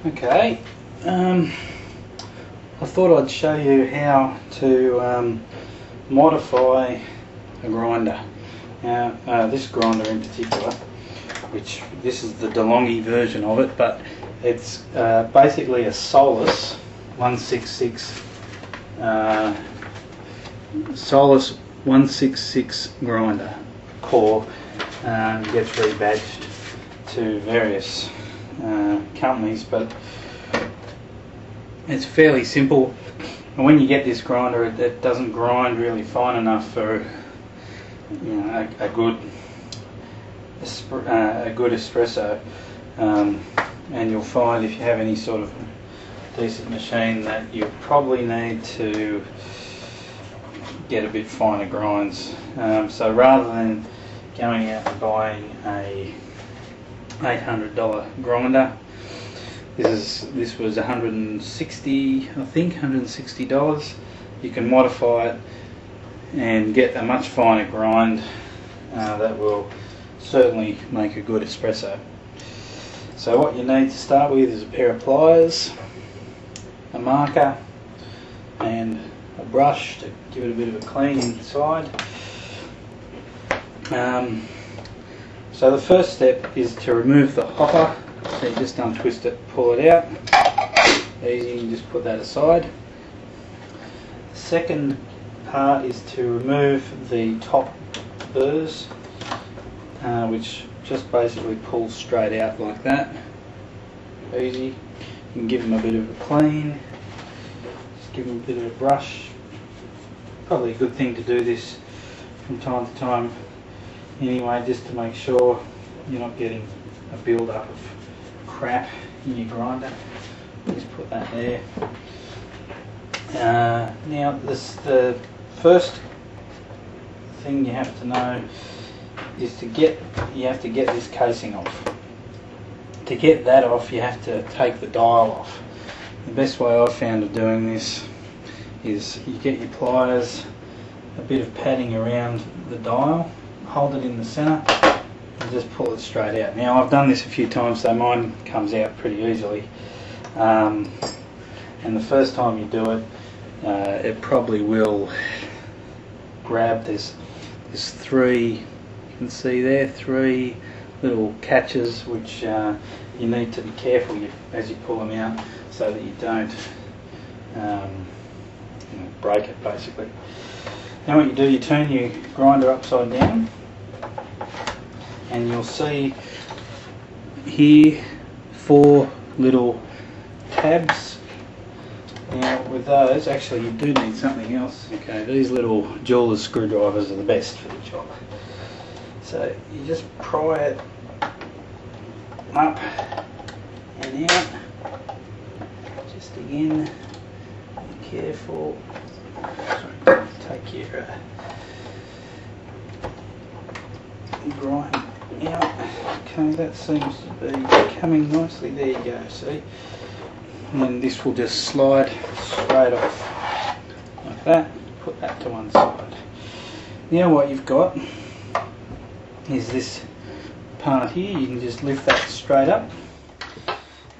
Okay, I thought I'd show you how to modify a grinder. Now, this grinder in particular, which this is the DeLonghi version of it, but it's basically a Solis 166 Solis 166 grinder core. Gets rebadged to various companies, but it's fairly simple. And when you get this grinder, it doesn't grind really fine enough for a good espresso. And you'll find if you have any sort of decent machine that you probably need to get a bit finer grinds. So rather than going out and buying a $800 grinder, this was $160, I think, $160. You can modify it and get a much finer grind that will certainly make a good espresso. So what you need to start with is a pair of pliers, a marker and a brush to give it a bit of a clean inside. So the first step is to remove the hopper. So you just untwist it, pull it out. Easy, you just put that aside. The second part is to remove the top burrs, which just basically pulls straight out like that. Easy. You can give them a bit of a clean. Just give them a bit of a brush. Probably a good thing to do this from time to time anyway, just to make sure you're not getting a build-up of crap in your grinder. Just put that there. Now the first thing you have to know is you have to get this casing off. To get that off, you have to take the dial off. The best way I've found of doing this is you get your pliers, a bit of padding around the dial, hold it in the centre and just pull it straight out. Now I've done this a few times, so mine comes out pretty easily, and the first time you do it, it probably will grab this three, you can see there, three little catches which you need to be careful as you pull them out so that you don't break it basically. Now what you do, you turn your grinder upside down and you'll see here 4 little tabs. Now with those, actually you do need something else. Okay, these little jeweler's screwdrivers are the best for the job. So you just pry it up and out. Just again, be careful. Sorry, take your grind out. Okay, that seems to be coming nicely. There you go, see? And then this will just slide straight off like that. Put that to one side. Now what you've got is this part here. You can just lift that straight up,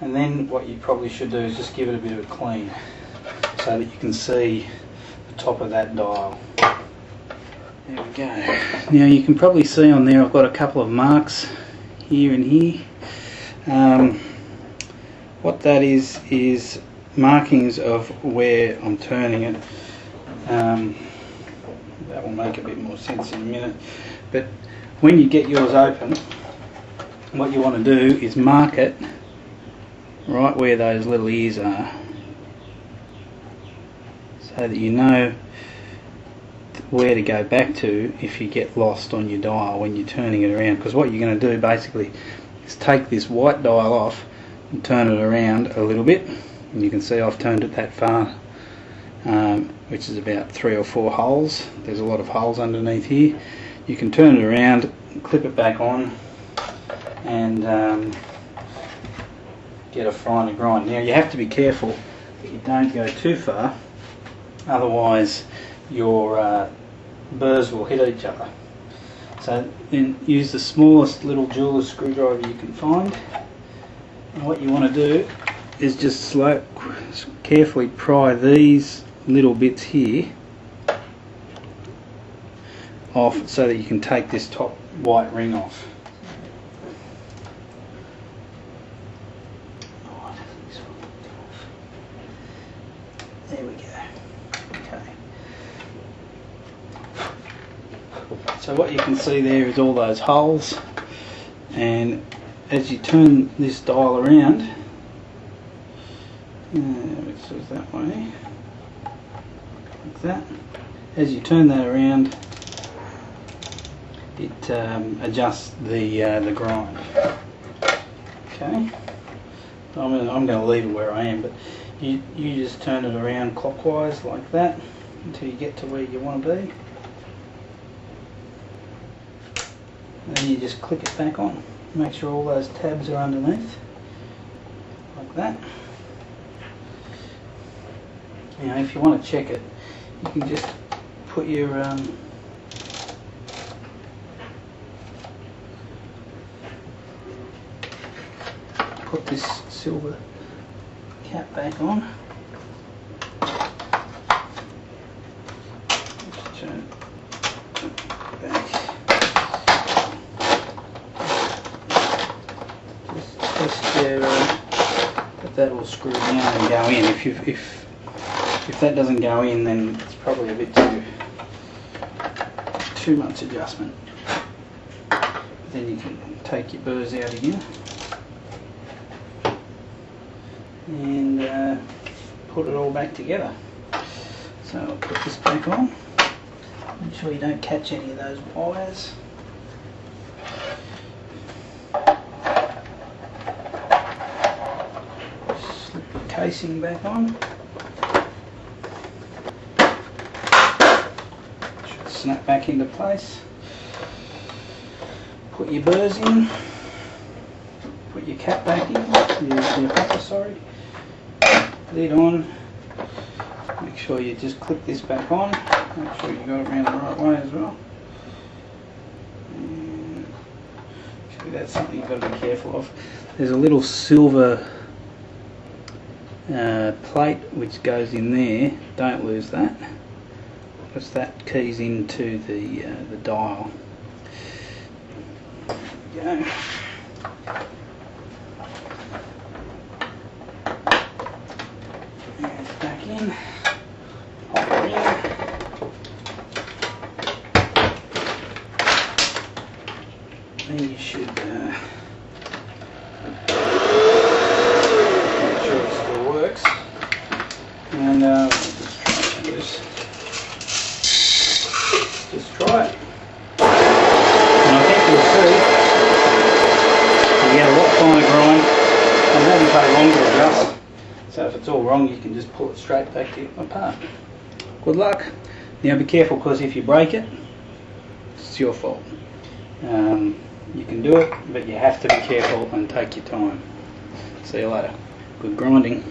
and then what you probably should do is just give it a bit of a clean so that you can see the top of that dial. There we go. Now you can probably see on there I've got a couple of marks here and here. What that is markings of where I'm turning it. That will make a bit more sense in a minute. But when you get yours open, what you want to do is mark it right where those little ears are, so that you know where to go back to if you get lost on your dial when you're turning it around. Because what you're going to do basically is take this white dial off and turn it around a little bit, and you can see I've turned it that far, which is about 3 or 4 holes. There's a lot of holes underneath here. You can turn it around, clip it back on, and get a finer grind. Now you have to be careful that you don't go too far, otherwise your burrs will hit each other. So then use the smallest little jeweler's screwdriver you can find, and what you want to do is just carefully pry these little bits here off so that you can take this top white ring off. There we go. Okay. So what you can see there is all those holes, and as you turn this dial around, which is that way, like that. As you turn that around, it adjusts the grind. Okay. I'm going to leave it where I am, but you just turn it around clockwise like that until you get to where you want to be. And then you just click it back on. Make sure all those tabs are underneath, like that. Now if you want to check it, you can just put your put this silver cap back on. Just turn it back. Just test your that will screw down and go in. If that doesn't go in, then it's probably a bit too much adjustment. Then you can take your burrs out again and put it all back together. So I'll put this back on. Make sure you don't catch any of those wires. Slip the casing back on. Should snap back into place. Put your burrs in. Put your cap back in. Your hopper, sorry. Lid on. Make sure you just clip this back on. Make sure you got it around the right way as well. And actually, that's something you've got to be careful of. There's a little silver plate which goes in there. Don't lose that, because that keys into the dial. There we go. Back in, hop her in. Then you should make sure it still works. And just try it. And I think you'll see you get a lot finer grind, and it won't take long to adjust. So if it's all wrong, you can just pull it straight back to apart. Good luck. Now be careful, because if you break it, it's your fault. You can do it, but you have to be careful and take your time. See you later. Good grinding.